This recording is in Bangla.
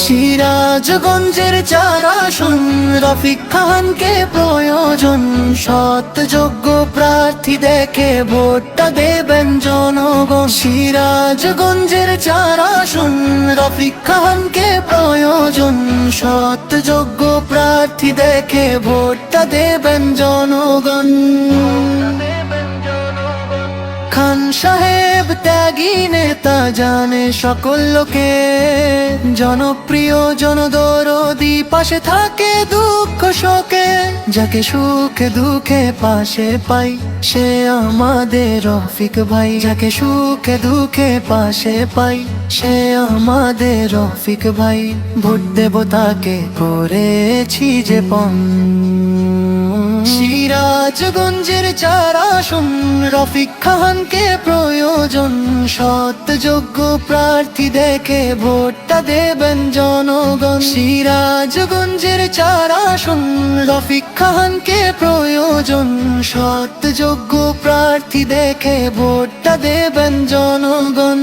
সিরাজগঞ্জের চার আসন রফিক খানকে প্রয়োজন, সৎ যোগ্য প্রার্থী দেখে ভোটটা দেবেন জনগণ। সিরাজগঞ্জের চার আসন রফিক খানকে প্রয়োজন, সৎ যোগ্য প্রার্থী দেখে ভোটটা দেবেন জনগণ। খান সাহেব ত্যাগী নেতা, জানে সকল লোকে, জনপ্রিয় জনদরদি, পাশে থাকে দুঃখ শোকে। যাকে সুখে দুঃখে পাশে পাই সে আমাদের রফিক ভাই, যাকে সুখে দুঃখে পাশে পাই সে আমাদের রফিক ভাই। ভোট দেব তাকে, করেছি যে পণ। সিরাজগঞ্জের চার আসন রফিক খানকে প্রয়োজন, সৎ যোগ্য প্রার্থী দেখে ভোটটা দেবেন জনগণ। সিরাজগঞ্জের চার আসন রফিক খানকে প্রয়োজন, সৎ যোগ্য প্রার্থী দেখে ভোটটা দেবেন জনগণ।